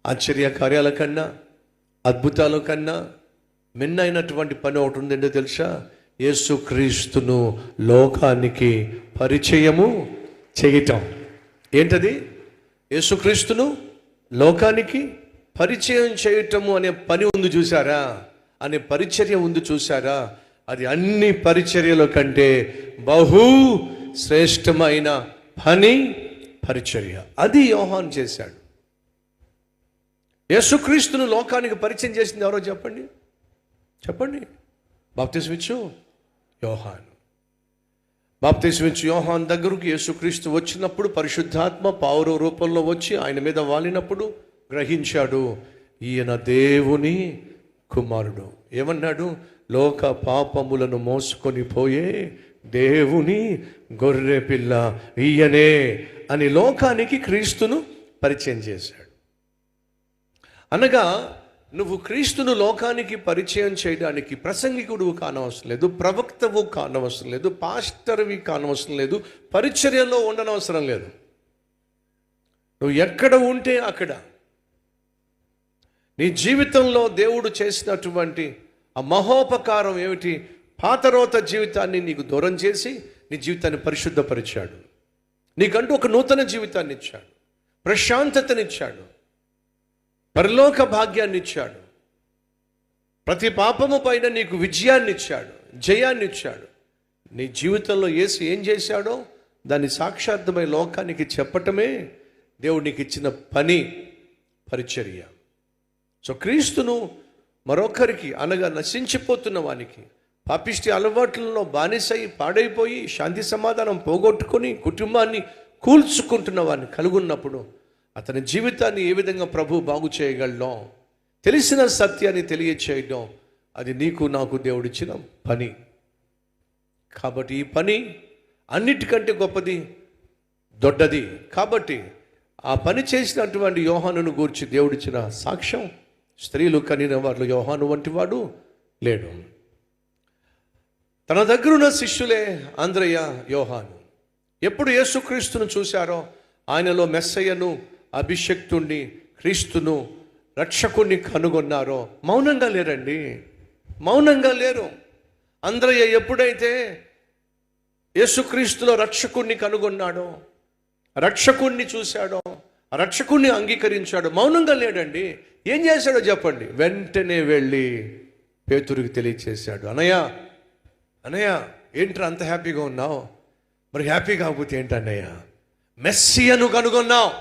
ఆశ్చర్య కార్యాల కన్నా, అద్భుతాల కన్నా మిన్నైనటువంటి పని ఒకటి ఉందంటే తెలుసా? యేసుక్రీస్తును లోకానికి పరిచయము చేయటం. ఏంటది? యేసుక్రీస్తును లోకానికి పరిచయం చేయటము అనే పని ఉంది చూసారా, అనే పరిచర్య ఉంది చూసారా. అది అన్ని పరిచర్యల కంటే బహు శ్రేష్టమైన పని, పరిచర్య. అది యోహాను చేశాడు. యేసుక్రీస్తును లోకానికి పరిచయం చేసింది ఎవరో చెప్పండి, చెప్పండి. బాప్తిస్మిచ్చు యోహాను. బాప్తిస్మిచ్చు యోహాను దగ్గరకు యేసుక్రీస్తు వచ్చినప్పుడు పరిశుద్ధాత్మ పావుర రూపంలో వచ్చి ఆయన మీద వాలినప్పుడు గ్రహించాడు, ఈయన దేవుని కుమారుడు. ఏమన్నాడు? లోక పాపములను మోసుకొని పోయే దేవుని గొర్రె పిల్ల ఈయనే అని లోకానికి క్రీస్తును పరిచయం చేశాడు. అనగా నువ్వు క్రీస్తును లోకానికి పరిచయం చేయడానికి ప్రసంగికుడువు కానవసరం లేదు, ప్రవక్తవు కానవసరం లేదు, పాస్టర్వి కానవసరం లేదు, పరిచర్యలో ఉండనవసరం లేదు. నువ్వు ఎక్కడ ఉంటే అక్కడ నీ జీవితంలో దేవుడు చేసినటువంటి ఆ మహోపకారం ఏమిటి? పాతరోత జీవితాన్ని నీకు దూరం చేసి నీ జీవితాన్ని పరిశుద్ధపరిచాడు. నీకంటూ ఒక నూతన జీవితాన్ని ఇచ్చాడు, ప్రశాంతతనిచ్చాడు, పరలోక భాగ్యాన్ని ఇచ్చాడు, ప్రతి పాపము పైన నీకు విజయాన్ని ఇచ్చాడు, జయాన్ని ఇచ్చాడు. నీ జీవితంలో యేసు ఏం చేశాడో దాన్ని సాక్షాత్మై లోకానికి చెప్పటమే దేవుడు నీకు ఇచ్చిన పని, పరిచర్య. సో క్రీస్తును మరొకరికి అనగా నశించిపోతున్న వానికి, పాపిష్టి అలవాట్లలో బానిసై పాడైపోయి శాంతి సమాధానం పోగొట్టుకొని కుటుంబాన్ని కూల్చుకుంటున్న వాడిని కలుగున్నప్పుడు అతని జీవితాన్ని ఏ విధంగా ప్రభు బాగు చేయగలడం, తెలిసిన సత్యాన్ని తెలియచేయడం, అది నీకు నాకు దేవుడిచ్చిన పని. కాబట్టి ఈ పని అన్నిటికంటే గొప్పది, దొడ్డది. కాబట్టి ఆ పని చేసినటువంటి యోహానును గూర్చి దేవుడిచ్చిన సాక్ష్యం, స్త్రీలు కనిన వారిలో యోహాను వంటి వాడు లేడు. తన దగ్గరున్న శిష్యులే అంద్రయ్య, యోహాను. ఎప్పుడు యేసుక్రీస్తును చూశారో, ఆయనలో మెస్సయ్యను, అభిషక్తుణ్ణి, క్రీస్తును, రక్షకుణ్ణి కనుగొన్నారో మౌనంగా లేరండి, మౌనంగా లేరు. అంద్రయ్య ఎప్పుడైతే యేసుక్రీస్తులో రక్షకుణ్ణి కనుగొన్నాడో, రక్షకుణ్ణి చూశాడో, రక్షకుణ్ణి అంగీకరించాడు, మౌనంగా లేడండి. ఏం చేశాడో చెప్పండి? వెంటనే వెళ్ళి పేతురుకి తెలియచేశాడు, అన్నయ్య అన్నయ్య ఏంట్రా అంత హ్యాపీగా ఉన్నావు? మరి హ్యాపీ కాకపోతే ఏంటన్నయ్య? మెస్సియను కనుగొన్నావు.